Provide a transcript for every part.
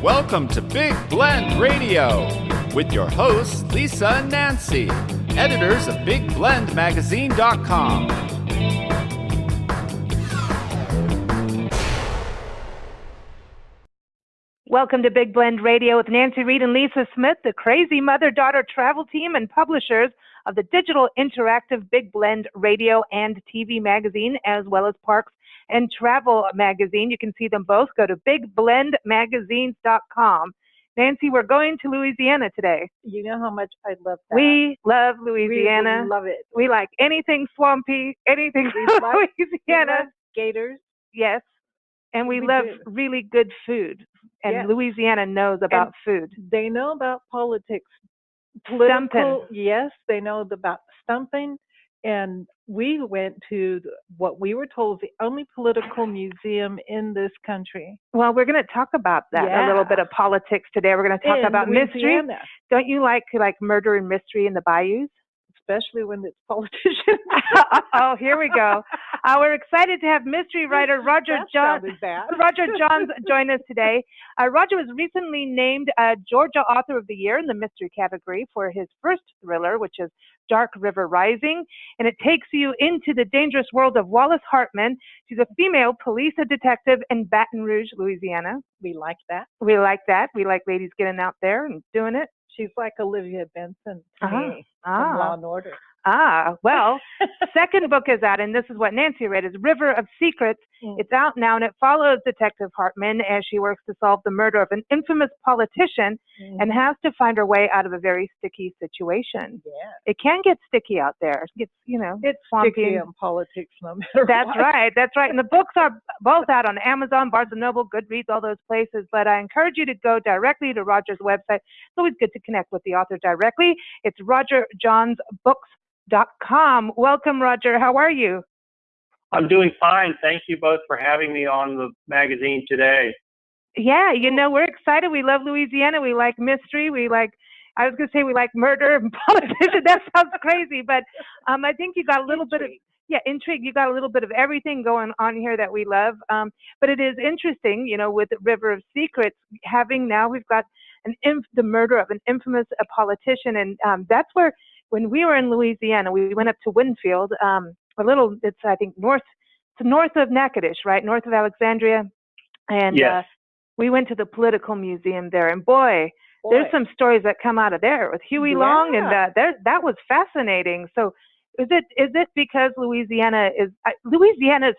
Welcome to Big Blend Radio with your hosts, Lisa and Nancy, editors of BigBlendMagazine.com. Welcome to Big Blend Radio with Nancy Reed and Lisa Smith, the crazy mother-daughter travel team and publishers of the digital interactive Big Blend Radio and TV magazine, as well as Parks and Travel magazine. You can see them both. Go to BigBlendMagazines.com. Nancy, we're going to Louisiana today. You know how much I love that. We love Louisiana. We love it. We like anything swampy, anything from Louisiana. We love gators. Yes. And we love really good food. And yes. Louisiana knows about food. They know about politics. Stumping. Yes, they know about stumping. And we went to what we were told is the only political museum in this country. Well, we're going to talk about that, a little bit of politics today. We're going to talk about mystery. Don't you like murder and mystery in the bayous? Especially when it's politicians. Oh, here we go. We're excited to have mystery writer Roger Johns join us today. Roger was recently named Georgia Author of the Year in the mystery category for his first thriller, which is Dark River Rising, and it takes you into the dangerous world of Wallace Hartman. She's a female police detective in Baton Rouge, Louisiana. We like that. We like that. We like ladies getting out there and doing it. She's like Olivia Benson to me from Law and Order. Well, second book is out, and this is what Nancy read, is River of Secrets. It's out now, and it follows Detective Hartman as she works to solve the murder of an infamous politician and has to find her way out of a very sticky situation. Yeah. It can get sticky out there. It's swampy. Sticky in politics no matter That's what. right. That's right. And the books are both out on Amazon, Barnes & Noble, Goodreads, all those places. But I encourage you to go directly to Roger's website. It's always good to connect with the author directly. It's RogerJohnsBooks.com. Welcome, Roger. How are you? I'm doing fine. Thank you both for having me on the magazine today. Yeah, we're excited. We love Louisiana. We like mystery. We like murder and politician. That sounds crazy, but I think you got a little bit of intrigue. You got a little bit of everything going on here that we love. But it is interesting, with River of Secrets, we've got the murder of an infamous politician, and that's where. When we were in Louisiana, we went up to Winfield, it's I think north of Natchitoches, right? North of Alexandria. And yes. We went to the political museum there, and boy, there's some stories that come out of there with Huey Long, and that was fascinating. So is it because Louisiana is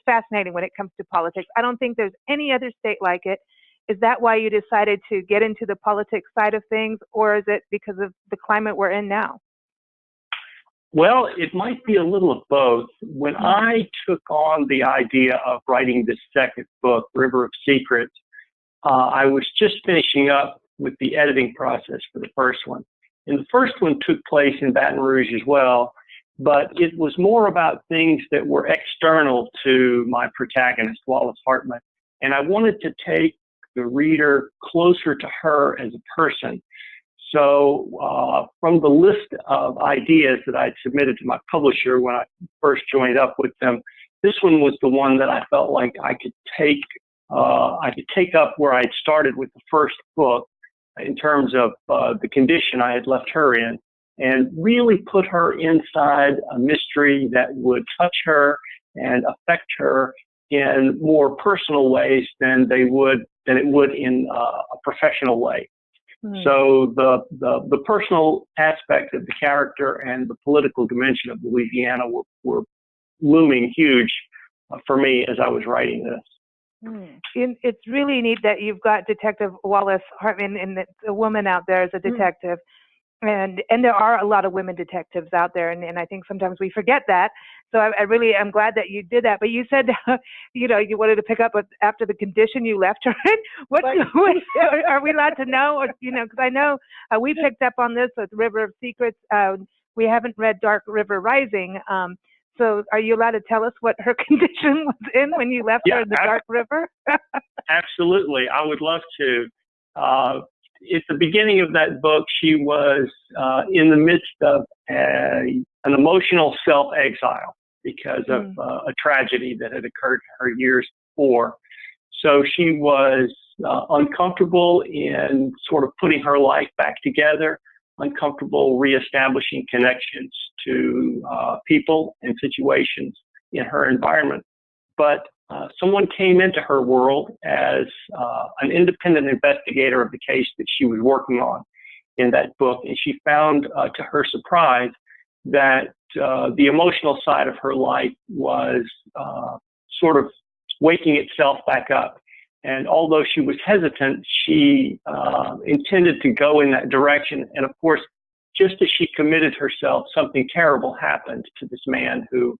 fascinating when it comes to politics? I don't think there's any other state like it. Is that why you decided to get into the politics side of things, or is it because of the climate we're in now? Well, it might be a little of both. When I took on the idea of writing this second book, River of Secrets, I was just finishing up with the editing process for the first one. And the first one took place in Baton Rouge as well, but it was more about things that were external to my protagonist, Wallace Hartman. And I wanted to take the reader closer to her as a person. So from the list of ideas that I'd submitted to my publisher when I first joined up with them, this one was the one that I felt like I could take up where I'd started with the first book in terms of the condition I had left her in, and really put her inside a mystery that would touch her and affect her in more personal ways than it would in a professional way. So the personal aspect of the character and the political dimension of Louisiana were looming huge for me as I was writing this. It's really neat that you've got Detective Wallace Hartman and the woman out there as a detective. And there are a lot of women detectives out there, and I think sometimes we forget that. So I really am glad that you did that. But you said, you wanted to pick up after the condition you left her in. What are we allowed to know? Or because I know we picked up on this with River of Secrets. We haven't read Dark River Rising. So are you allowed to tell us what her condition was in when you left her in the Dark River? Absolutely, I would love to. At the beginning of that book, she was in the midst of an emotional self-exile because of a tragedy that had occurred to her years before. So she was uncomfortable in sort of putting her life back together, uncomfortable reestablishing connections to people and situations in her environment. But someone came into her world as an independent investigator of the case that she was working on in that book, and she found, to her surprise, that the emotional side of her life was sort of waking itself back up. And although she was hesitant, she intended to go in that direction. And of course, just as she committed herself, something terrible happened to this man who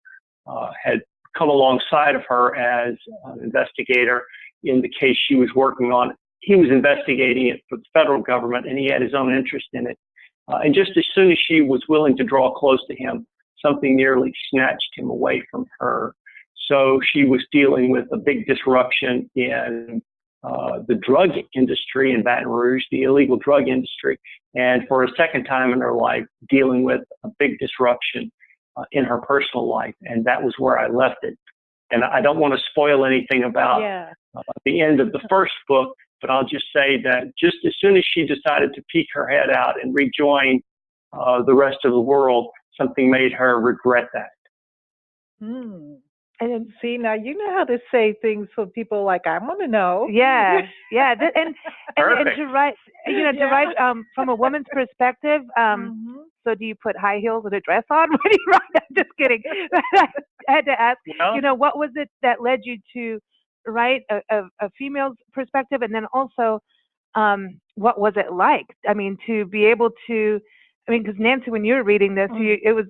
had come alongside of her as an investigator in the case she was working on. He was investigating it for the federal government, and he had his own interest in it. And just as soon as she was willing to draw close to him, something nearly snatched him away from her. So she was dealing with a big disruption in the drug industry in Baton Rouge, the illegal drug industry, and for a second time in her life, dealing with a big disruption in her personal life. And that was where I left it. And I don't want to spoil anything about the end of the first book, but I'll just say that just as soon as she decided to peek her head out and rejoin the rest of the world, something made her regret that. And then, see, now you know how to say things so people like, I want to know. Yeah. And to write, to write from a woman's perspective. So do you put high heels with a dress on when you write? I'm just kidding. I had to ask, what was it that led you to write a female's perspective? And then also, what was it like? I mean, to be able to, because Nancy, when you were reading this, it was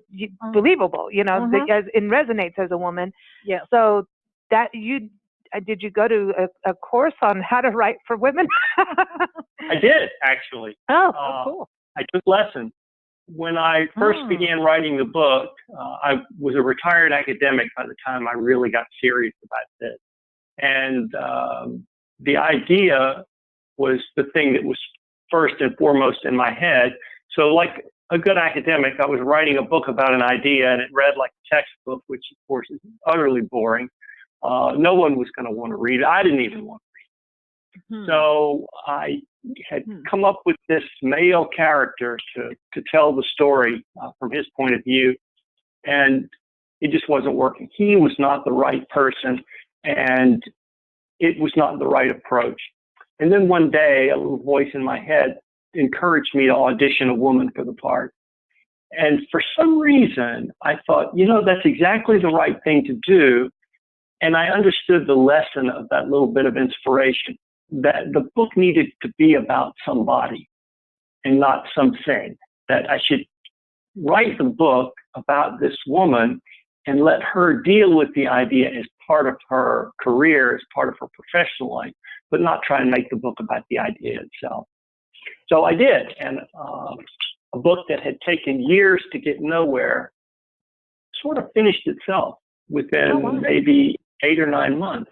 believable, because it resonates as a woman. Yeah. So that did you go to a course on how to write for women? I did, actually. Oh, cool. I took lessons. When I first began writing the book, I was a retired academic by the time I really got serious about this. And the idea was the thing that was first and foremost in my head. So like a good academic, I was writing a book about an idea, and it read like a textbook, which of course is utterly boring. No one was going to want to read it. I didn't even want to read it. So I had come up with this male character to tell the story from his point of view, and it just wasn't working. He was not the right person, and it was not the right approach. And then one day, a little voice in my head encouraged me to audition a woman for the part. And for some reason, I thought, that's exactly the right thing to do. And I understood the lesson of that little bit of inspiration, that the book needed to be about somebody and not something, that I should write the book about this woman and let her deal with the idea as part of her career, as part of her professional life, but not try and make the book about the idea itself. So I did, and a book that had taken years to get nowhere sort of finished itself within maybe 8 or 9 months,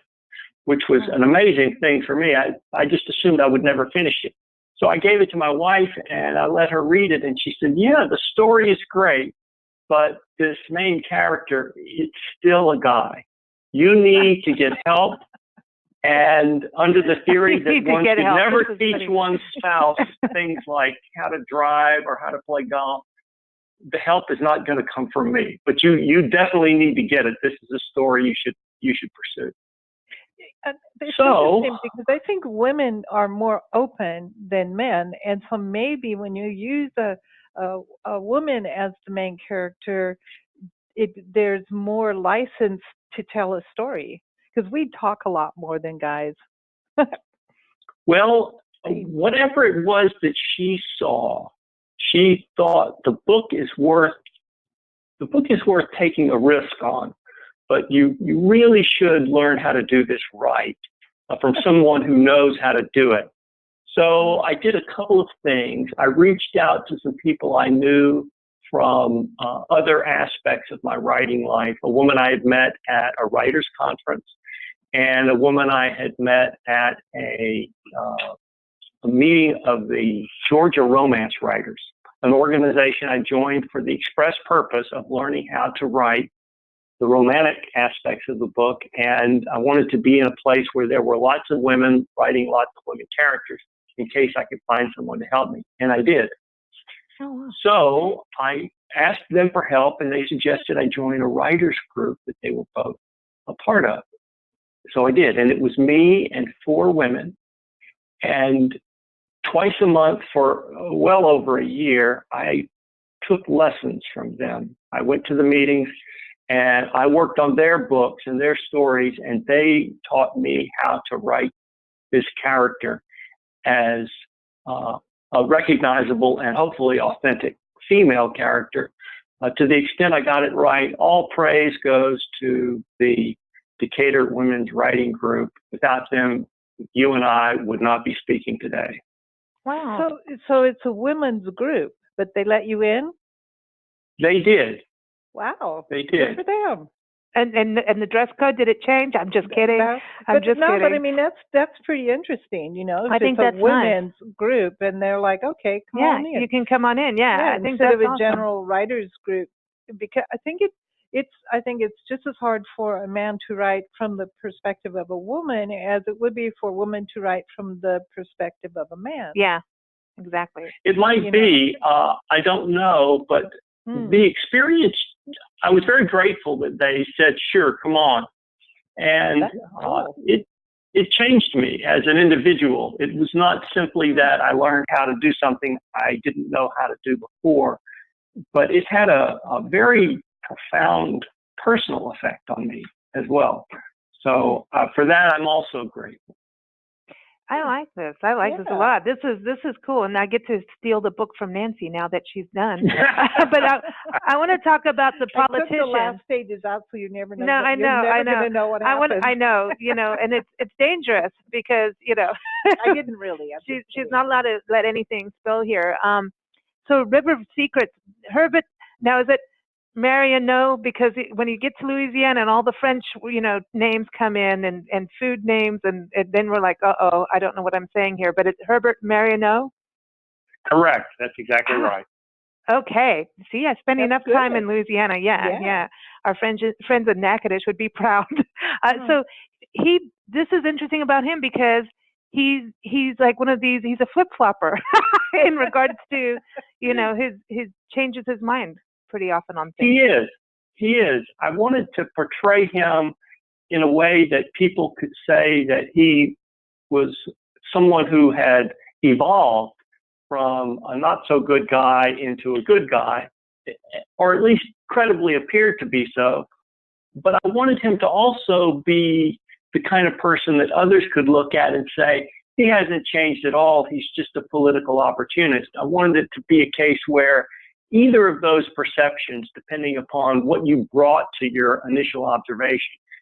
which was an amazing thing for me. I just assumed I would never finish it. So I gave it to my wife, and I let her read it, and she said, yeah, the story is great, but this main character, it's still a guy. You need to get help. And under the theory that one should never teach one's spouse things like how to drive or how to play golf, the help is not going to come from me. But you definitely need to get it. This is a story you should pursue. So, because I think women are more open than men, and so maybe when you use a woman as the main character, there's more license to tell a story. Because we talk a lot more than guys. Well, whatever it was that she saw, she thought the book is worth taking a risk on. But you really should learn how to do this right from someone who knows how to do it. So I did a couple of things. I reached out to some people I knew from other aspects of my writing life, a woman I had met at a writers' conference, and a woman I had met at a meeting of the Georgia Romance Writers, an organization I joined for the express purpose of learning how to write the romantic aspects of the book, and I wanted to be in a place where there were lots of women writing lots of women characters in case I could find someone to help me, and I did. Oh, wow. So I asked them for help, and they suggested I join a writers group that they were both a part of. So I did, and it was me and 4 women, and twice a month for well over a year, I took lessons from them. I went to the meetings, and I worked on their books and their stories, and they taught me how to write this character as a recognizable and hopefully authentic female character. To the extent I got it right, all praise goes to the Decatur Women's Writing Group. Without them, you and I would not be speaking today. Wow. So it's a women's group, but they let you in? They did. Wow. They did. Good for them. And the dress code, did it change? I'm just kidding. I'm just kidding. But I mean, that's pretty interesting, you know. I think it's that's a women's group, and they're like, okay, come on in. Yeah, you can come on in. Yeah, I think instead that's of a awesome. general writers group, because I think it's just as hard for a man to write from the perspective of a woman as it would be for a woman to write from the perspective of a man. Yeah, exactly. It might be. I don't know, but the experience, I was very grateful that they said, sure, come on. And cool. It changed me as an individual. It was not simply that I learned how to do something I didn't know how to do before, but it had a very profound personal effect on me as well. So for that, I'm also grateful. I like this. I like this a lot. This is cool, and I get to steal the book from Nancy now that she's done. But I want to talk about the politician. I took the last pages out, so you never know. No, I know. You're never going to know what happened. I know. You know, and it's dangerous because I didn't really. She's not allowed to let anything spill here. So River of Secrets, Herbert. Now is it Mariano, because when you get to Louisiana and all the French, names come in and food names, and then we're like, uh-oh, I don't know what I'm saying here, but it's Herbert Mariano? Correct. That's exactly right. Okay. See, I spent enough time in Louisiana. Yeah. Our friends at Natchitoches would be proud. So this is interesting about him because he's like one of these, he's a flip-flopper in regards to, his changes his mind pretty often on things. He is. I wanted to portray him in a way that people could say that he was someone who had evolved from a not so good guy into a good guy, or at least credibly appeared to be so. But I wanted him to also be the kind of person that others could look at and say, he hasn't changed at all. He's just a political opportunist. I wanted it to be a case where either of those perceptions, depending upon what you brought to your initial observation,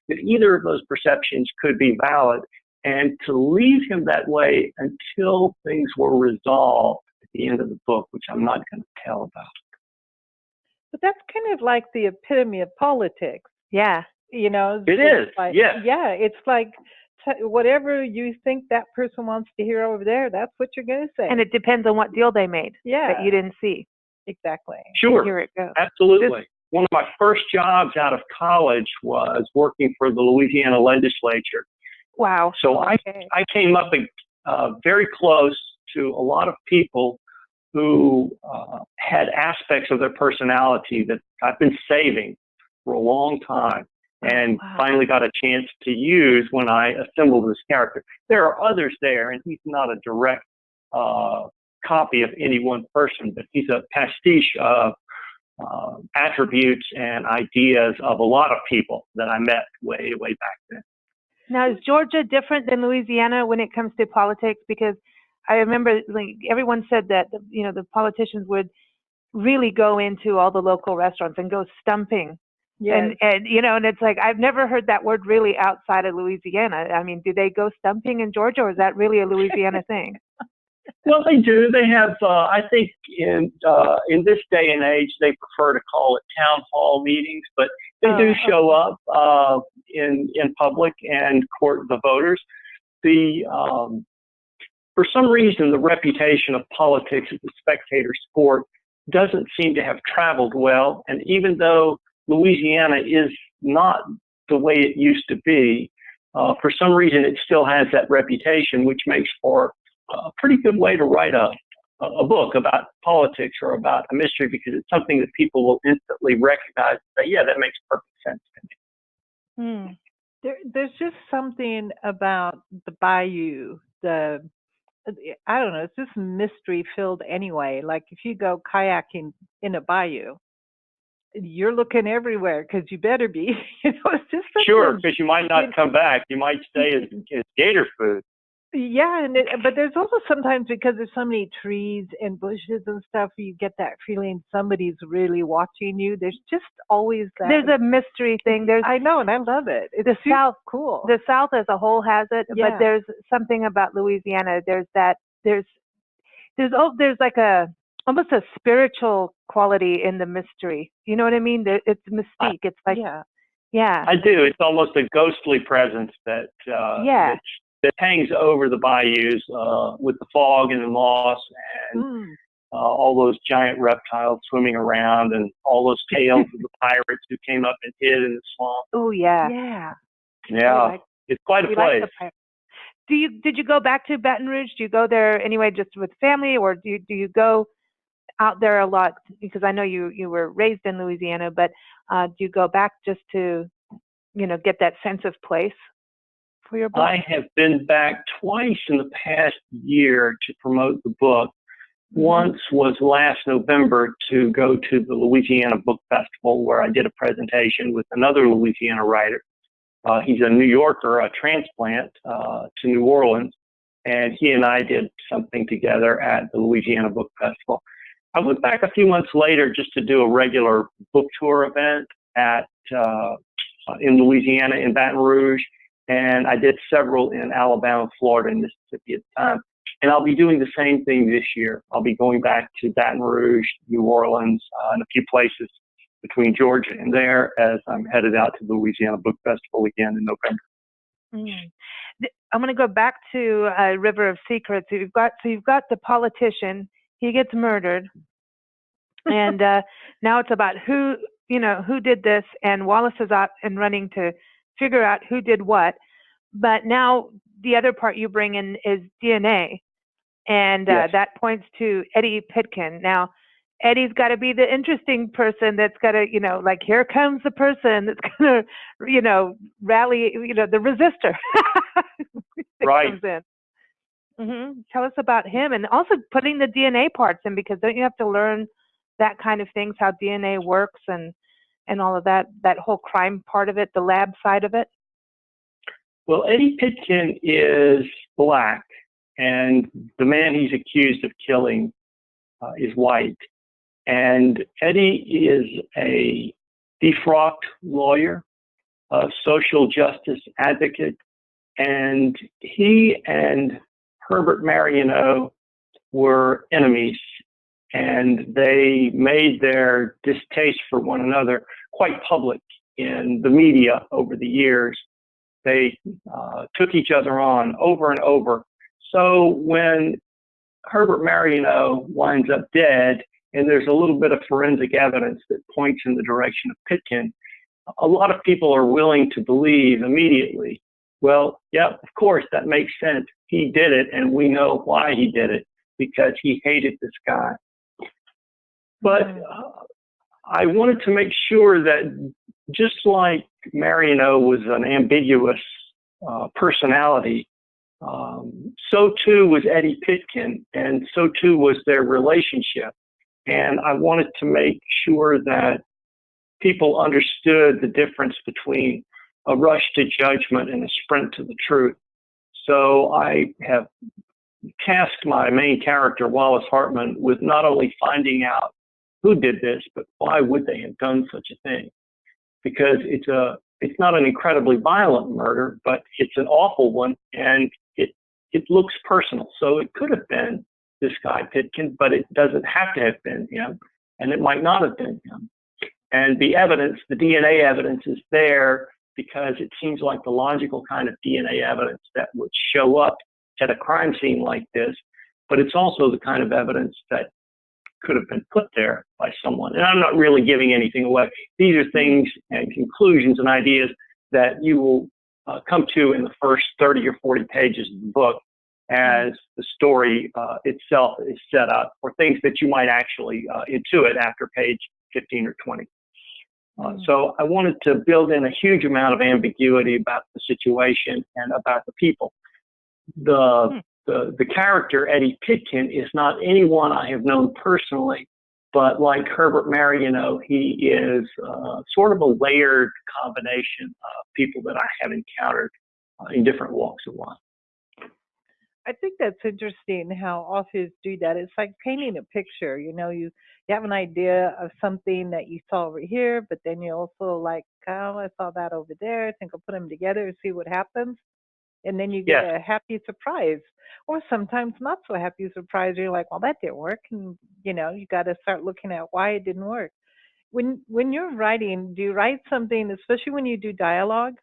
that either of those perceptions could be valid, and to leave him that way until things were resolved at the end of the book, which I'm not going to tell about. But that's kind of like the epitome of politics. Yeah. It is. Like, yes. Yeah. It's like whatever you think that person wants to hear over there, that's what you're going to say. And it depends on what deal they made that you didn't see. Exactly. Sure. Here it goes. Absolutely. One of my first jobs out of college was working for the Louisiana legislature. Wow. So I came up very close to a lot of people who had aspects of their personality that I've been saving for a long time and finally got a chance to use when I assembled this character. There are others there, and he's not a direct copy of any one person, but he's a pastiche of attributes and ideas of a lot of people that I met way back then. Now, is Georgia different than Louisiana when it comes to politics? Because I remember everyone said that the politicians would really go into all the local restaurants and go stumping. Yes. And it's like I've never heard that word really outside of Louisiana. I mean, do they go stumping in Georgia, or is that really a Louisiana thing? Well, they do. They have, I think in this day and age, they prefer to call it town hall meetings, but they do show up in public and court the voters. For some reason, the reputation of politics as a spectator sport doesn't seem to have traveled well. And even though Louisiana is not the way it used to be. For some reason, it still has that reputation, which makes for a pretty good way to write a book about politics or about a mystery, because it's something that people will instantly recognize and say, yeah, that makes perfect sense to me. There's just something about the bayou, I don't know, it's just mystery filled anyway. Like if you go kayaking in a bayou, you're looking everywhere because you better be. It's just sure, because you might not come back. You might stay as gator food. Yeah, but there's also sometimes, because there's so many trees and bushes and stuff, you get that feeling somebody's really watching you. There's just always that. There's a mystery thing. I know, and I love it. It's the South, cool. The South as a whole has it, yeah. But there's something about Louisiana. There's like almost a spiritual quality in the mystery. You know what I mean? It's mystique. It's like, yeah. I do. It's almost a ghostly presence that hangs over the bayous with the fog and the moss and all those giant reptiles swimming around and all those tales of the pirates who came up and hid in the swamp. Oh yeah. It's quite a place. Did you go back to Baton Rouge? Do you go there anyway, just with family, or do you go out there a lot? Because I know you were raised in Louisiana, but do you go back just to get that sense of place for your book? I have been back twice in the past year to promote the book. Once was last November to go to the Louisiana Book Festival, where I did a presentation with another Louisiana writer. He's a New Yorker, a transplant to New Orleans, and he and I did something together at the Louisiana Book Festival. I went back a few months later just to do a regular book tour event in Louisiana, in Baton Rouge, and I did several in Alabama, Florida, and Mississippi at the time. And I'll be doing the same thing this year. I'll be going back to Baton Rouge, New Orleans, and a few places between Georgia and there, as I'm headed out to the Louisiana Book Festival again in November. I'm going to go back to River of Secrets. You've got the politician. He gets murdered, and now it's about who did this, and Wallace is out and running to figure out who did what. But now the other part you bring in is DNA, and that points to Eddie Pitkin. Now, Eddie's got to be the interesting person that's got to, like, here comes the person that's going to, rally, the resistor. Right. Comes in. Tell us about him, and also putting the DNA parts in, because don't you have to learn that kind of things, how DNA works and all of that whole crime part of it, the lab side of it? Well, Eddie Pitkin is black, and the man he's accused of killing is white. And Eddie is a defrocked lawyer, a social justice advocate, and he and Herbert Marionneau were enemies, and they made their distaste for one another quite public in the media over the years. They took each other on over and over. So when Herbert Marionneau winds up dead, and there's a little bit of forensic evidence that points in the direction of Pitkin, a lot of people are willing to believe immediately, well, yeah, of course, that makes sense. He did it, and we know why he did it, because he hated this guy. But I wanted to make sure that just like Marionneau was an ambiguous personality, so too was Eddie Pitkin, and so too was their relationship. And I wanted to make sure that people understood the difference between a rush to judgment and a sprint to the truth. So I have tasked my main character, Wallace Hartman, with not only finding out who did this, but why would they have done such a thing? Because it's not an incredibly violent murder, but it's an awful one, and it looks personal. So it could have been this guy Pitkin, but it doesn't have to have been him, and it might not have been him. And the evidence, the DNA evidence, is there because it seems like the logical kind of DNA evidence that would show up at a crime scene like this, but it's also the kind of evidence that could have been put there by someone. And I'm not really giving anything away. These are things and conclusions and ideas that you will come to in the first 30 or 40 pages of the book as the story itself is set up, or things that you might actually intuit after page 15 or 20. So I wanted to build in a huge amount of ambiguity about the situation and about the people. The character, Eddie Pitkin, is not anyone I have known personally, but like Herbert Marionneau, he is sort of a layered combination of people that I have encountered in different walks of life. I think that's interesting how authors do that. It's like painting a picture. You know, you have an idea of something that you saw over here, but then you also like, oh, I saw that over there. I think I'll put them together and see what happens. And then you get a happy surprise, or sometimes not so happy surprise. You're like, well, that didn't work. And, you know, you got to start looking at why it didn't work. When you're writing, do you write something, especially when you do dialogue,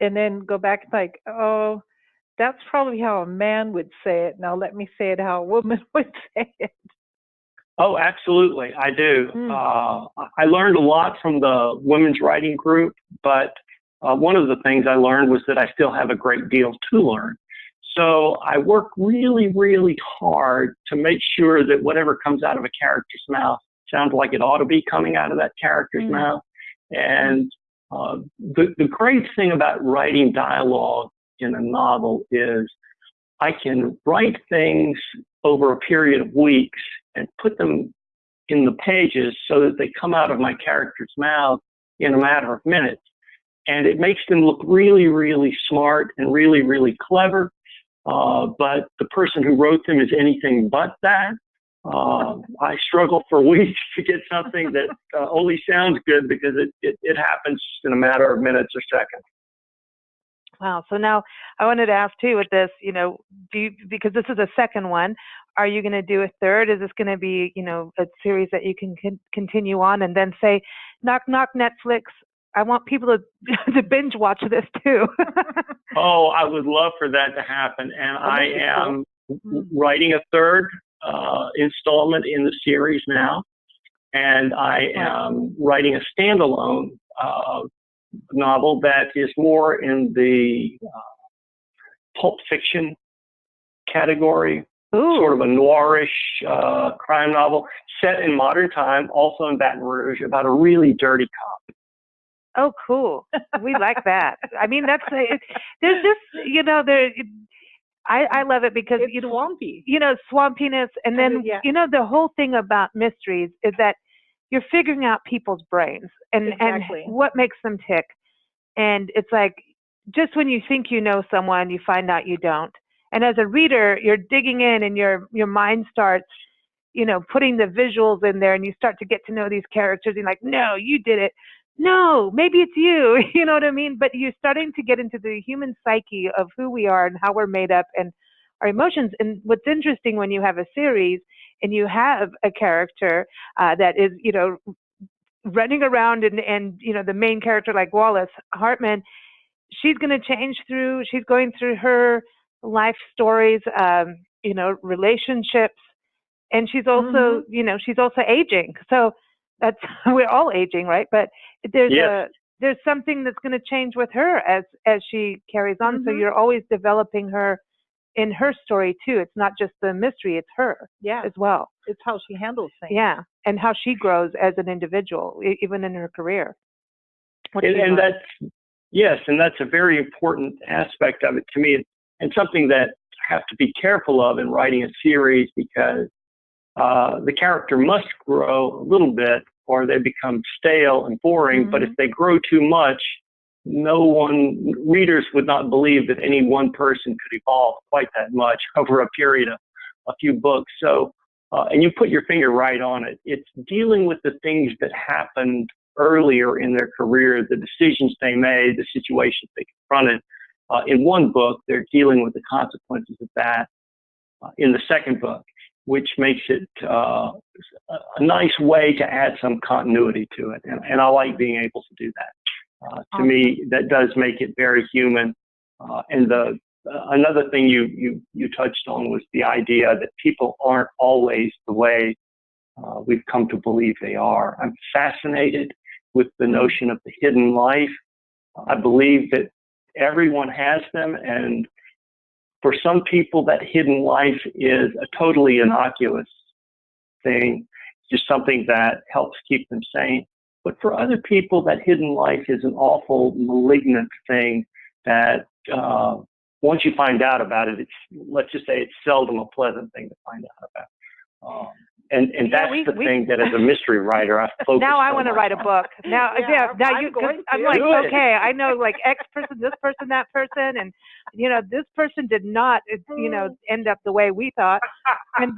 and then go back like, oh, that's probably how a man would say it. Now let me say it how a woman would say it. Oh, absolutely. I do. I learned a lot from the women's writing group, but one of the things I learned was that I still have a great deal to learn. So I work really, really hard to make sure that whatever comes out of a character's mouth sounds like it ought to be coming out of that character's mouth. And the great thing about writing dialogue in a novel is I can write things over a period of weeks and put them in the pages so that they come out of my character's mouth in a matter of minutes. And it makes them look really, really smart and really, really clever. But the person who wrote them is anything but that. I struggle for weeks to get something that only sounds good because it happens in a matter of minutes or seconds. Wow. So now I wanted to ask too with this, you know, because this is a second one, are you going to do a third? Is this going to be, you know, a series that you can continue on and then say, knock, knock, Netflix, I want people to binge watch this too. Oh, I would love for that to happen. And I am writing a third installment in the series now. And I am writing a standalone novel that is more in the pulp fiction category, sort of a noirish crime novel set in modern time, also in Baton Rouge, about a really dirty cop. Oh, cool. We like that. I mean, there's this, you know, I love it because it's swampy. You know, swampiness. And then, you know, the whole thing about mysteries is that you're figuring out people's brains and what makes them tick. And it's like, just when you think you know someone, you find out you don't. And as a reader, you're digging in and your mind starts, you know, putting the visuals in there and you start to get to know these characters. And you're like, no, you did it. No, maybe it's you. You know what I mean? But you're starting to get into the human psyche of who we are and how we're made up and our emotions. And what's interesting when you have a series and you have a character that is, you know, running around and, you know, the main character like Wallace Hartman, she's going to change through, she's going through her life stories, you know, relationships. And she's also, you know, she's also aging. So that's, we're all aging, right? But there's something that's going to change with her as she carries on. So you're always developing her in her story too. It's not just the mystery, it's her as well. It's how she handles things. Yeah. And how she grows as an individual, even in her career. And that's a very important aspect of it to me, and something that I have to be careful of in writing a series, because the character must grow a little bit or they become stale and boring. But if they grow too much, readers would not believe that any one person could evolve quite that much over a period of a few books. So, and you put your finger right on it. It's dealing with the things that happened earlier in their career, the decisions they made, the situations they confronted. In one book, they're dealing with the consequences of that in the second book, which makes it a nice way to add some continuity to it. And I like being able to do that. To me, that does make it very human. And another thing you touched on was the idea that people aren't always the way we've come to believe they are. I'm fascinated with the notion of the hidden life. I believe that everyone has them, and for some people, that hidden life is a totally innocuous thing, just something that helps keep them sane. But for other people, that hidden life is an awful, malignant thing that once you find out about it, let's just say it's seldom a pleasant thing to find out about. And that's the thing that as a mystery writer, I focus Now I want to write a on. book. Now, I'm like, Do it. okay, I know like X person, this person, that person, and this person did not, end up the way we thought. And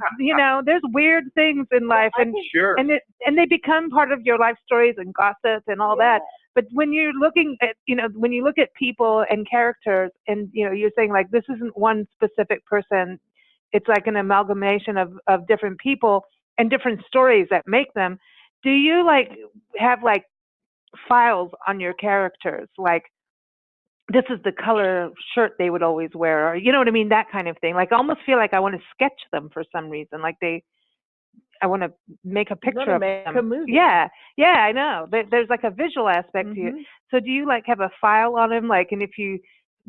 there's weird things in life, and Sure. and they become part of your life stories and gossip and all that. But when you're looking at, when you look at people and characters, and you're saying like this isn't one specific person, it's like an amalgamation of different people and different stories that make them. Do you like have like files on your characters, like this is the color shirt they would always wear, or you know what I mean, that kind of thing? Like I almost feel like I want to sketch them for some reason, like I want to make a picture of them. A movie. Yeah, I know. There's like a visual aspect to it. So do you like have a file on them, like, and if you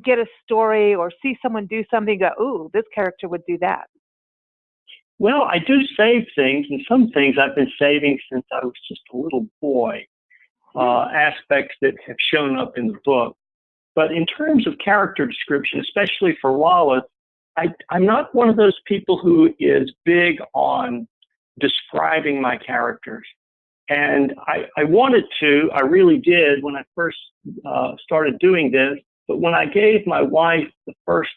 get a story or see someone do something, go, ooh, this character would do that? Well, I do save things, and some things I've been saving since I was just a little boy, aspects that have shown up in the book. But in terms of character description, especially for Wallace, I'm not one of those people who is big on describing my characters. And I wanted to, I really did when I first started doing this, but when I gave my wife the first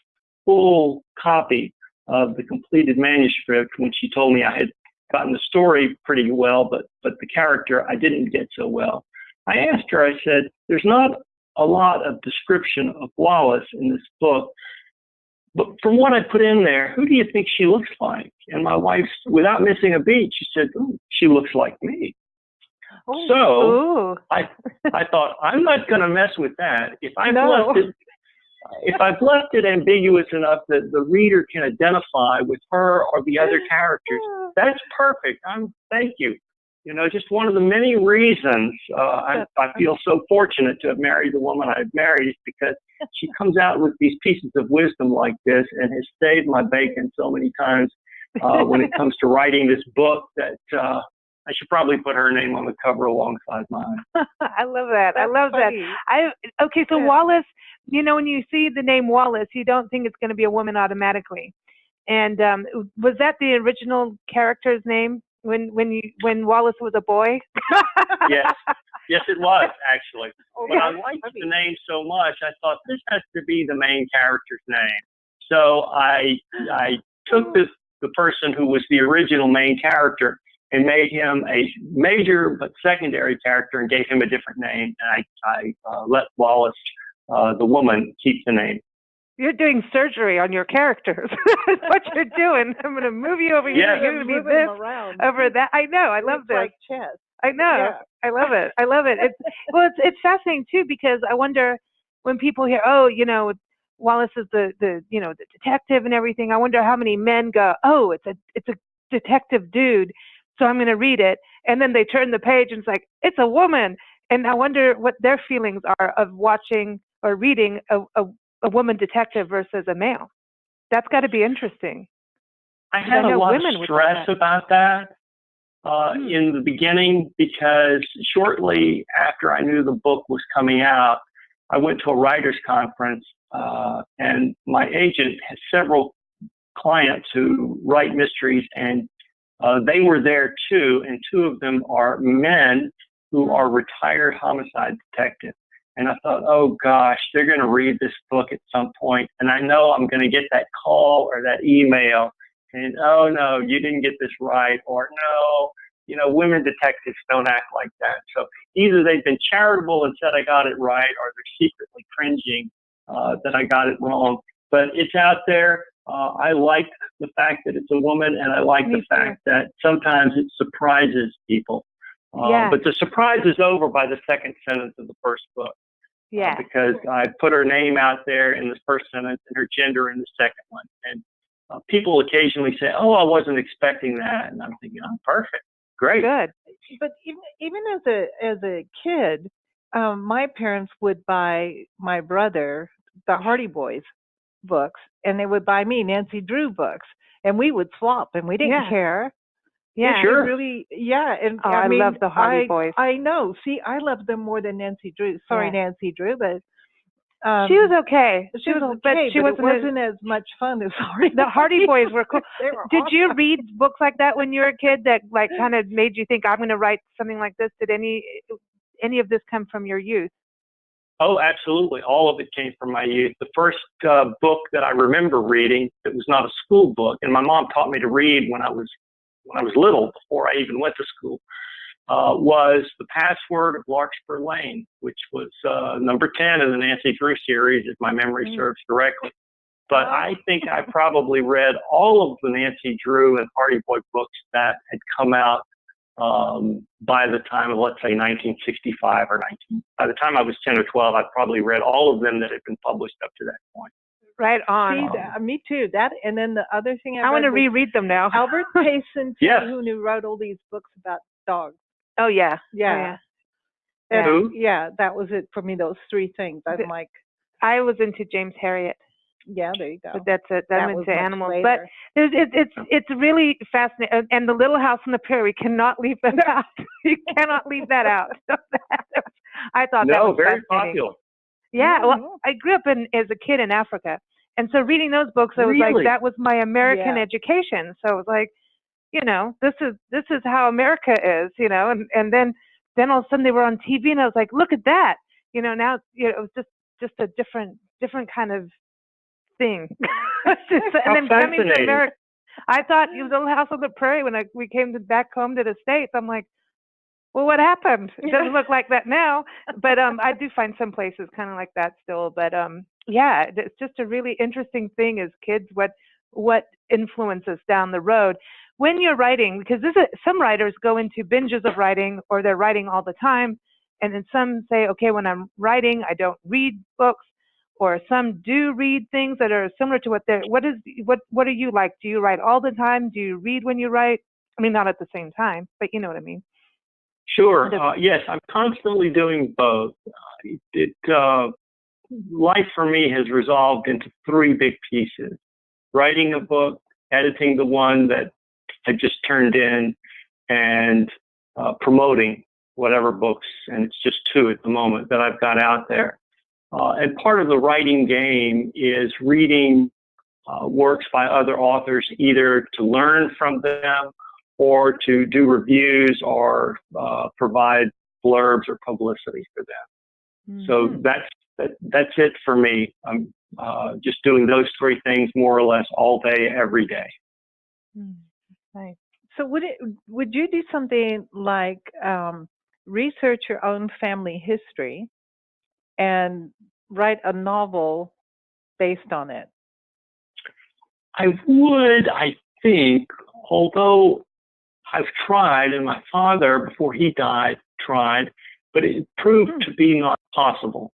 full copy of the completed manuscript, when she told me I had gotten the story pretty well, but the character I didn't get so well, I asked her, I said, there's not a lot of description of Wallace in this book, but from what I put in there, who do you think she looks like? And my wife, without missing a beat, she said, ooh, she looks like me. Oh, so I thought, I'm not going to mess with that. If I've left it ambiguous enough that the reader can identify with her or the other characters, that's perfect. Thank you. Just one of the many reasons I feel so fortunate to have married the woman I've married is because she comes out with these pieces of wisdom like this and has saved my bacon so many times when it comes to writing this book that I should probably put her name on the cover alongside mine. I love that. I love that. Okay, so Wallace, when you see the name Wallace, you don't think it's going to be a woman automatically. And was that the original character's name when Wallace was a boy? Yes, it was actually. But I liked the name so much, I thought this has to be the main character's name. So I took the person who was the original main character and made him a major but secondary character and gave him a different name. And I let Wallace, the woman, keep the name. You're doing surgery on your characters. That's what you're doing. I'm going to move you over here. You're going to be this, over that. I know. I love this. Like chess. I know. Yeah. I love it. I love it. It's fascinating too, because I wonder when people hear, Wallace is the detective and everything. I wonder how many men go, oh, it's a detective dude, so I'm going to read it, and then they turn the page and it's like, it's a woman, and I wonder what their feelings are of watching or reading a woman detective versus a male. That's got to be interesting. I had a lot of stress about that in the beginning, because shortly after I knew the book was coming out, I went to a writer's conference, and my agent has several clients who write mysteries, and they were there too, and two of them are men who are retired homicide detectives. And I thought, oh gosh, they're going to read this book at some point, and I know I'm going to get that call or that email saying, oh no, you didn't get this right, or no, women detectives don't act like that. So either they've been charitable and said I got it right, or they're secretly cringing that I got it wrong. But it's out there. I like the fact that it's a woman, and I like the fact that sometimes it surprises people. But the surprise is over by the second sentence of the first book. Because I put her name out there in the first sentence and her gender in the second one. And people occasionally say, oh, I wasn't expecting that. And I'm thinking, I'm perfect. Great. Good. But even as a kid, my parents would buy my brother the Hardy Boys books, and they would buy me Nancy Drew books, and we would swap, and we didn't care. Yeah, sure. Really, yeah. And I mean, love the Hardy Boys. I know. See, I love them more than Nancy Drew. Sorry, Nancy Drew, but she was okay. She was okay, but it wasn't as much fun as Hardy. The Hardy Boys were cool. Did awesome. you read books like that when you were a kid that like kind of made you think I'm going to write something like this? Did any of this come from your youth? Oh, absolutely. All of it came from my youth. The first book that I remember reading that was not a school book, and my mom taught me to read when I was little, before I even went to school, was The Password of Larkspur Lane, which was number 10 in the Nancy Drew series, if my memory serves correctly. But I think I probably read all of the Nancy Drew and Hardy Boy books that had come out by the time of, let's say, 1965 or 19. By the time I was 10 or 12, I'd probably read all of them that had been published up to that point. Right on. See, me too. That, and then the other thing I want to reread them now. Albert Payson, Yes. who wrote all these books about dogs. Oh yeah. Yeah. Yeah. Who? Yeah, that was it for me. Those three things. I'm like, I was into James Herriot. yeah, there you go. But that's it. I'm was into much animals. later. But it's really fascinating. And the Little House on the Prairie, cannot leave that out. You cannot leave that out. I thought that was very fascinating. popular. Yeah, Mm-hmm. well, I grew up as a kid in Africa, and so reading those books, I was like, Really? that was my American Yeah. education. So it was like, this is how America is, and then all of a sudden they were on TV, and I was like, look at that, now it was just a different kind of thing. And then coming to fascinating. America, I thought it was Little House on the Prairie when we came back home to the States. I'm like, well, what happened? It doesn't look like that now. But I do find some places kind of like that still. But yeah, it's just a really interesting thing as kids, what influences down the road when you're writing, because some writers go into binges of writing, or they're writing all the time. And then some say, okay, when I'm writing, I don't read books, or some do read things that are similar to what are you like? Do you write all the time? Do you read when you write? I mean, not at the same time, but you know what I mean. Sure. Yes, I'm constantly doing both. Life for me has resolved into three big pieces: writing a book, editing the one that I just turned in, and promoting whatever books, and it's just two at the moment that I've got out there. And part of the writing game is reading works by other authors, either to learn from them or to do reviews or provide blurbs or publicity for them. Mm-hmm. So that's it for me. I'm just doing those three things more or less all day, every day. Nice. So would you do something like research your own family history and write a novel based on it? I would, I think, although I've tried, and my father, before he died, tried, but it proved to be not possible.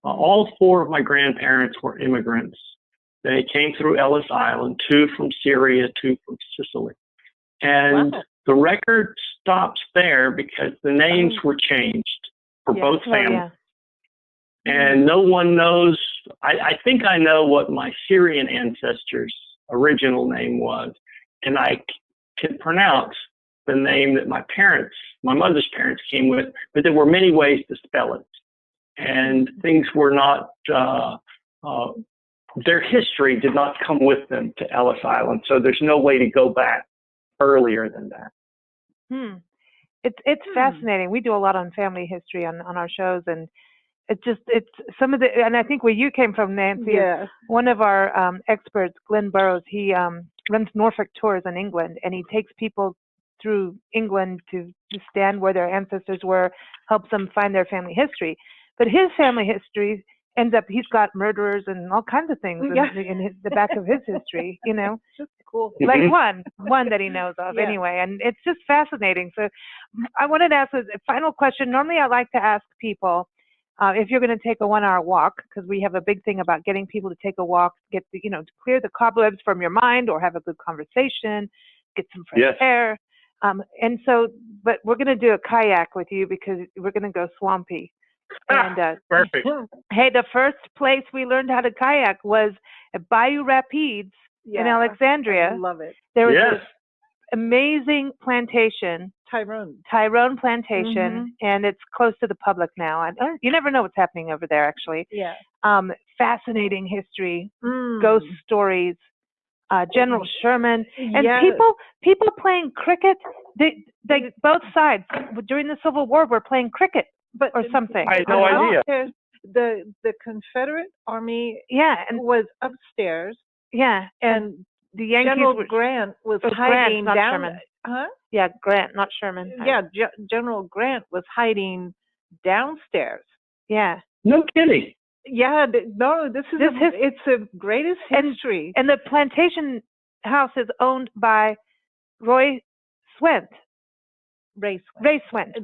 All four of my grandparents were immigrants. They came through Ellis Island, 2 from Syria, 2 from Sicily. And the record stops there because the names were changed for both families. And no one knows. I think I know what my Syrian ancestors' original name was, and I can pronounce the name that my mother's parents came with, but there were many ways to spell it. And things were not, their history did not come with them to Ellis Island, so there's no way to go back earlier than that. It's fascinating. We do a lot on family history on our shows, and it's some of the, and I think where you came from, Nancy, is one of our experts, Glenn Burrows, he runs Norfolk tours in England, and he takes people through England to stand where their ancestors were, helps them find their family history. But his family history ends up, he's got murderers and all kinds of things in the back of his history, Just cool. Like one that he knows of anyway. And it's just fascinating. So I wanted to ask a final question. Normally I like to ask people, if you're going to take a 1-hour walk, because we have a big thing about getting people to take a walk, to clear the cobwebs from your mind or have a good conversation, get some fresh air. And so, but we're going to do a kayak with you because we're going to go swampy. And Perfect. hey, the first place we learned how to kayak was at Bayou Rapides in Alexandria. I love it. There was Yes. this amazing plantation, Tyrone Plantation, and it's close to the public now. You never know what's happening over there, actually. Yeah. Fascinating history, ghost stories, General Sherman, and Yes. people playing cricket. They both sides during the Civil War were playing cricket or something. I had no idea. The Confederate Army And was upstairs, and the Yankees General were, Grant was Grant, hiding not down. Sherman. Huh? Yeah, Grant, not Sherman. Yeah, General Grant was hiding downstairs. Yeah. No kidding. Yeah, no, it's the greatest history. And the plantation house is owned by Roy Swent. Ray Swent.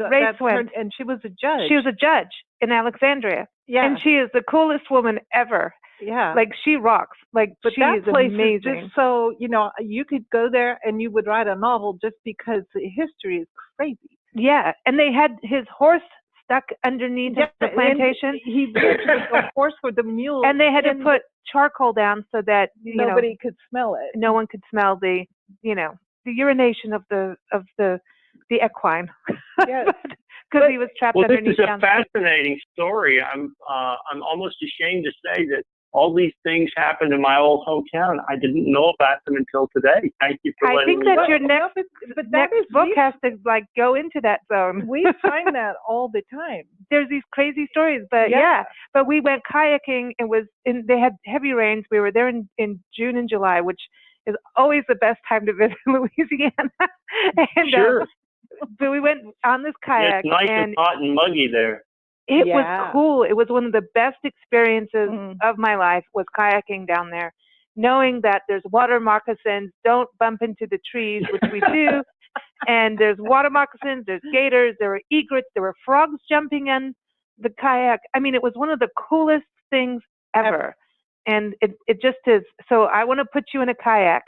And she was a judge. She was a judge in Alexandria. Yeah. And she is the coolest woman ever. Yeah. Like, she rocks. Like, but she that is place amazing. is just so, you could go there and you would write a novel just because the history is crazy. Yeah. And they had his horse stuck underneath the plantation. He the horse with the mule. And they had to put charcoal down so that nobody could smell it. No one could smell the urination of the equine. Yes. Because he was trapped underneath. This is a fascinating story. I'm almost ashamed to say that all these things happened in my old hometown. I didn't know about them until today. Thank you for letting me know. I think that your next book has to go into that zone. We find that all the time. There's these crazy stories, but but we went kayaking. They had heavy rains. We were there in June and July, which is always the best time to visit Louisiana. And, sure. But we went on this kayak. It's nice and hot and muggy there. It was cool. It was one of the best experiences of my life, was kayaking down there, knowing that there's water moccasins, don't bump into the trees, which we do, and there's water moccasins, there's gators, there were egrets, there were frogs jumping in the kayak. I mean, it was one of the coolest things ever. And it just is. So I want to put you in a kayak.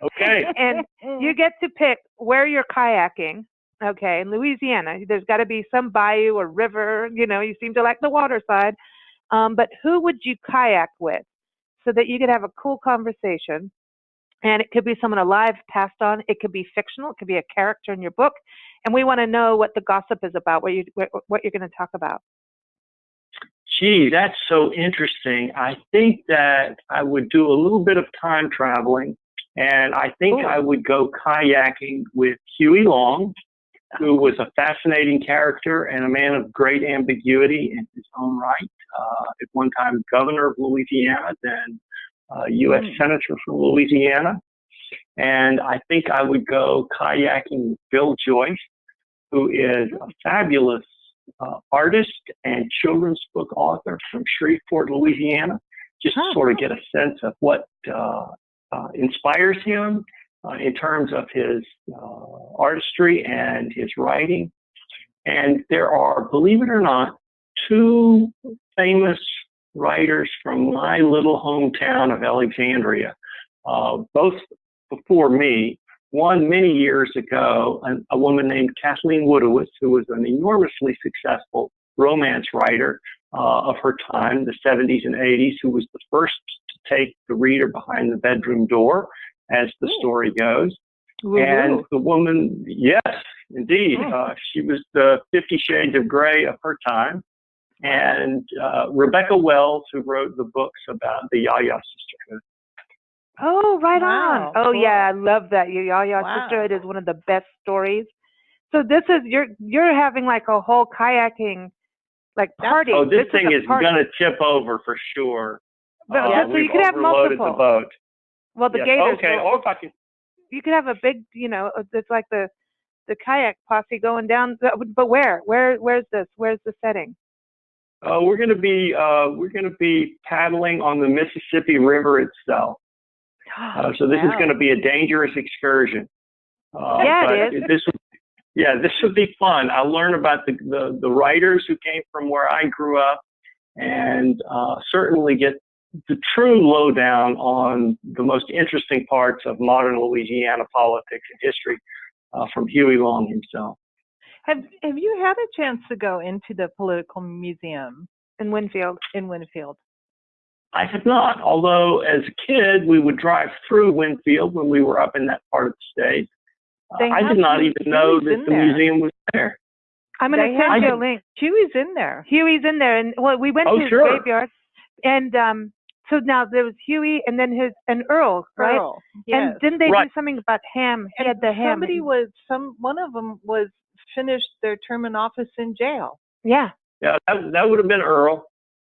Okay. And you get to pick where you're kayaking. Okay, in Louisiana, there's got to be some bayou or river. You seem to like the water side. But who would you kayak with so that you could have a cool conversation? And it could be someone alive, passed on. It could be fictional. It could be a character in your book. And we want to know what the gossip is about, what you're going to talk about. Gee, that's so interesting. I think that I would do a little bit of time traveling, and I think I would go kayaking with Huey Long, who was a fascinating character and a man of great ambiguity in his own right. At one time, governor of Louisiana, then U.S. Senator from Louisiana. And I think I would go kayaking with Bill Joyce, who is a fabulous artist and children's book author from Shreveport, Louisiana, just to sort of get a sense of what inspires him in terms of his artistry and his writing. And there are, believe it or not, two famous writers from my little hometown of Alexandria, both before me. One many years ago, a woman named Kathleen Woodowitz, who was an enormously successful romance writer of her time, the 70s and 80s, who was the first to take the reader behind the bedroom door, as the story goes. And the woman, yes, indeed, she was the 50 Shades of Grey of her time. And Rebecca Wells, who wrote the books about the Yaya Sisterhood. Oh, right on. Oh, cool. yeah, I love that. Your Yaya Sisterhood is one of the best stories. So this is, you're having like a whole kayaking party. Oh, this thing is going to tip over for sure. But, so you could have multiple. The boat. Well, the gators. Okay, or if I can. You could have a big, it's like the kayak posse going down. But where? Where's this? Where's the setting? We're going to be paddling on the Mississippi River itself. So this is going to be a dangerous excursion. It is. This would be fun. I'll learn about the writers who came from where I grew up, and certainly get the true lowdown on the most interesting parts of modern Louisiana politics and history. from Huey Long himself. Have you had a chance to go into the political museum in Winfield? I have not, although as a kid we would drive through Winfield when we were up in that part of the state. I did not even know that the museum was there. I'm going to send you a link. Huey's in there. And well, we went to his graveyard, and so now there was Huey, and then and Earl, right? Earl, yes. And didn't they do something about Ham? He had the Ham. One of them was finished their term in office in jail. Yeah. Yeah, that would have been Earl.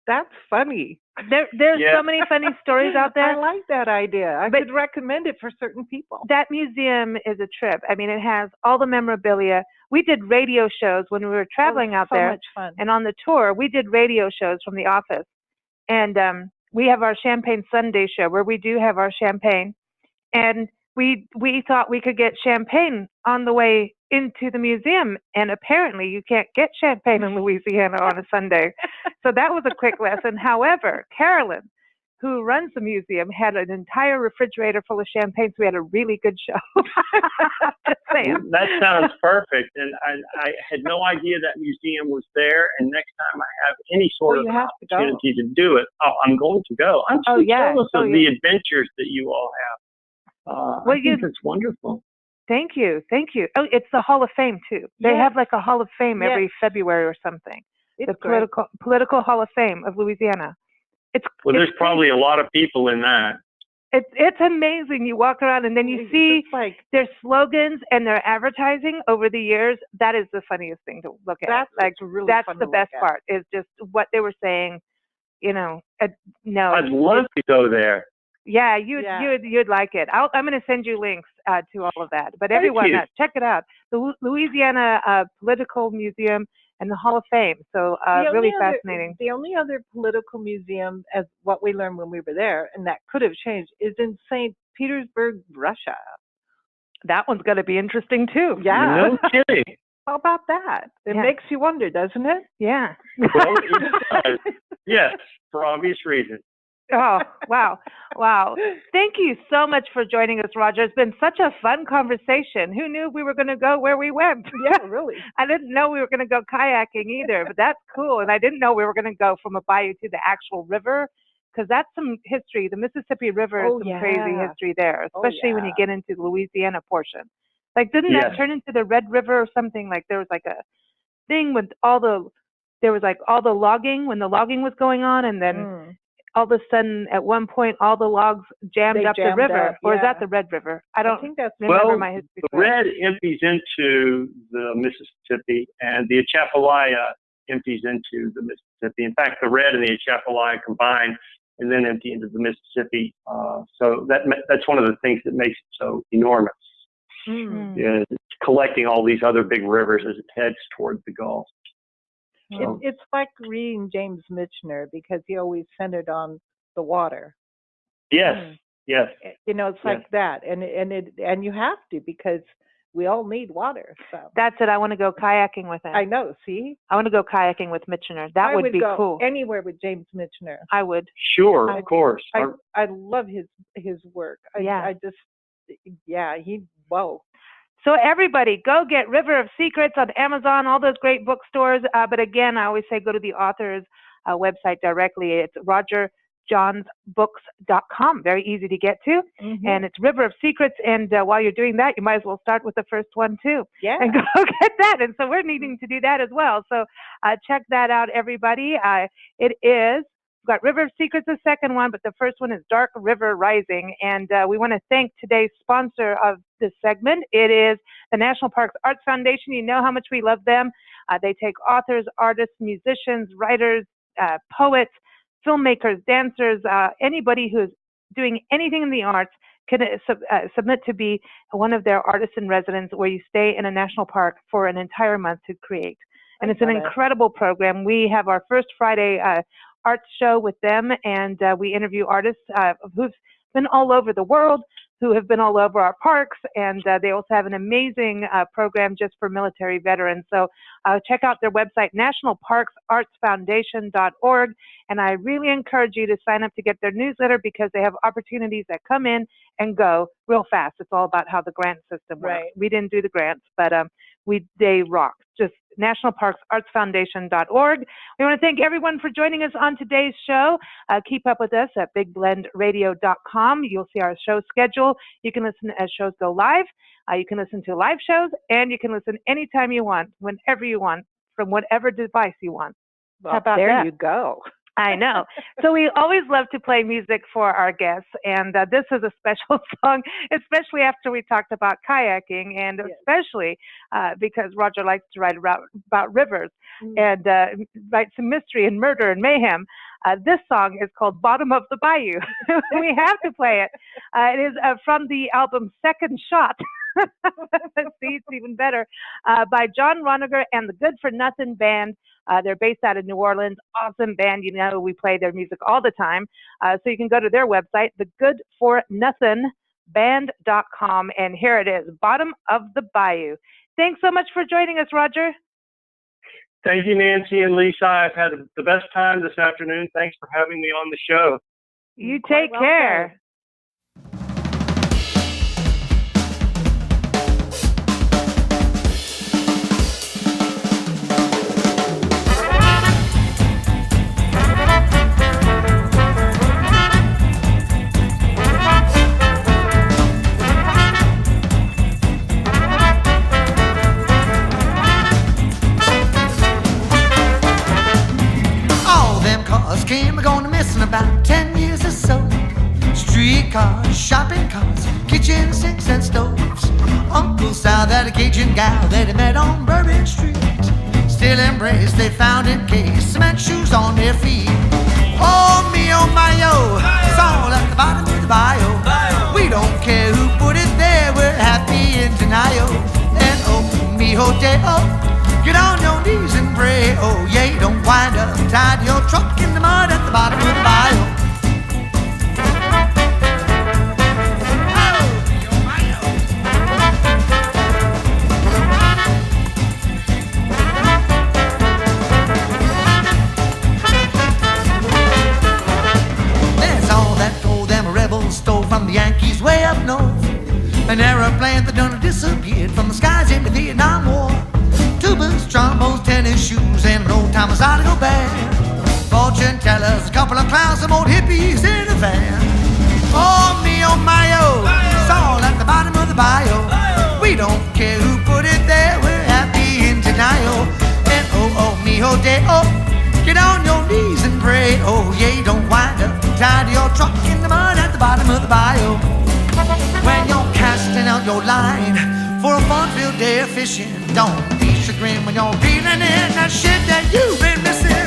That's funny. There's so many funny stories out there. I like that idea. I could recommend it for certain people. That museum is a trip. I mean, it has all the memorabilia. We did radio shows when we were traveling out there. So much fun. And on the tour, we did radio shows from the office. And we have our Champagne Sunday show where we do have our champagne. And we thought we could get champagne on the way into the museum, and apparently you can't get champagne in Louisiana on a Sunday. So that was a quick lesson. However, Carolyn, who runs the museum, had an entire refrigerator full of champagne, so we had a really good show. Just saying. That sounds perfect, and I had no idea that museum was there, and next time I have any sort of opportunity to do it, I'm going to go. I'm so jealous of the adventures that you all have. I think it's wonderful. Thank you. Oh, it's the Hall of Fame too. They have like a Hall of Fame every February or something. It's the political Hall of Fame of Louisiana. There's probably a lot of people in that. It's amazing. You walk around and then you see their slogans and their advertising over the years. That is the funniest thing to look at. That's the best part. Is just what they were saying. You know, no. I'd love to go there. Yeah, you'd like it. I'm going to send you links to all of that. But everyone, check it out. The Louisiana Political Museum and the Hall of Fame. So really fascinating. The only other political museum, as what we learned when we were there, and that could have changed, is in St. Petersburg, Russia. That one's going to be interesting too. Yeah. No kidding. How about that? It makes you wonder, doesn't it? Yeah. Well, it does. Yes, for obvious reasons. Oh, wow. Thank you so much for joining us, Roger. It's been such a fun conversation. Who knew we were going to go where we went? Yeah, really. I didn't know we were going to go kayaking either, but that's cool. And I didn't know we were going to go from a bayou to the actual river, because that's some history. The Mississippi River is some crazy history there, especially when you get into the Louisiana portion. Like, didn't that turn into the Red River or something? Like, there was like a thing with all the logging, when the logging was going on, and then all of a sudden, at one point, all the logs jammed up the river. Or is that the Red River? I think that's remember my history. The Red empties into the Mississippi, and the Atchafalaya empties into the Mississippi. In fact, the Red and the Atchafalaya combine and then empty into the Mississippi. So that's one of the things that makes it so enormous. It's collecting all these other big rivers as it heads toward the Gulf. It's like reading James Michener, because he always centered on the water. Yes. You know, it's like that, and you have to, because we all need water. So that's it. I want to go kayaking with him. I know. See, I want to go kayaking with Michener. That would be cool. Anywhere with James Michener. I would. Sure, of course. I love his work. Whoa. So everybody, go get River of Secrets on Amazon, all those great bookstores. But again, I always say go to the author's website directly. It's rogerjohnsbooks.com. Very easy to get to. And it's River of Secrets. And while you're doing that, you might as well start with the first one too. Yeah. And go get that. And so we're needing to do that as well. So check that out, everybody. We've got River of Secrets, the second one, but the first one is Dark River Rising. And we want to thank today's sponsor of this segment. It is the National Parks Arts Foundation. You know how much we love them. They take authors, artists, musicians, writers, poets, filmmakers, dancers, anybody who's doing anything in the arts can submit to be one of their artists in residence, where you stay in a national park for an entire month to create. And it's an incredible program. We have our first Friday arts show with them, and we interview artists who've been all over the world, who have been all over our parks, and they also have an amazing program just for military veterans. So check out their website, nationalparksartsfoundation.org, and I really encourage you to sign up to get their newsletter because they have opportunities that come in and go real fast. It's all about how the grant system works. Right. We didn't do the grants, but they rock. Just nationalparksartsfoundation.org. We want to thank everyone for joining us on today's show. Keep up with us at bigblendradio.com. You'll see our show schedule. You can listen as shows go live. You can listen to live shows, and you can listen anytime you want, whenever you want, from whatever device you want. Well, How about there that? you go. I know. So we always love to play music for our guests, and this is a special song, especially after we talked about kayaking, and Yes. especially because Roger likes to write about rivers and write some mystery and murder and mayhem. This song is called Bottom of the Bayou. We have to play it. It is from the album Second Shot. See, it's even better. By John Roniger and the Good for Nothing Band. They're based out of New Orleans. Awesome band. You know, we play their music all the time. So you can go to their website, thegoodfornothingband.com, and here it is, Bottom of the Bayou. Thanks so much for joining us, Roger. Thank you, Nancy and Lisa. I've had the best time this afternoon. Thanks for having me on the show. You Quite take welcome. care. Came going to miss in about 10 years or so. Streetcars, shopping carts, kitchen sinks and stoves. Uncle Sal, that a Cajun gal that he met on Bourbon Street. Still embraced, they found encased, cement shoes on their feet. Oh me, oh my, oh, it's all at the bottom of the bayou. We don't care who put it there, we're happy in denial. And oh me, oh day, oh, get on your knees and pray. Oh yeah, you don't wind up tied to your truck in the mud at the bottom of the bayou. There's all that gold them rebels stole from the Yankees way up north. An aeroplane that done disappeared from the skies in the Vietnam War. Tubas, trombones, tennis shoes, and an old-timer Zydeco band. Fortune tellers, a couple of clowns, some old hippies in a van. Oh me, oh my, oh, it's all at the bottom of the bayou. We don't care who put it there, we're happy in denial. And oh me, oh day, oh, get on your knees and pray. Oh yeah, you don't wind up tied to your truck in the mud at the bottom of the bayou. When you're casting out your line for a fun-filled day of fishing, don't be chagrined when you're reeling in that shit that you've been missing.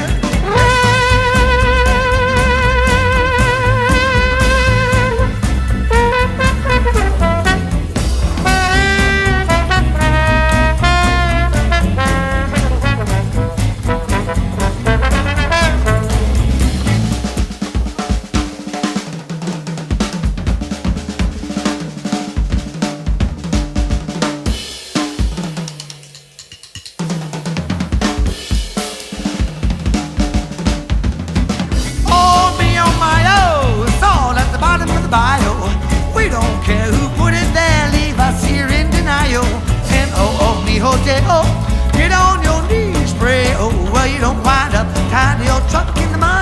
We don't care who put it there, leave us here in denial. And oh me, oh day, oh, get on your knees, pray. Oh well, you don't wind up tied to your truck in the mud.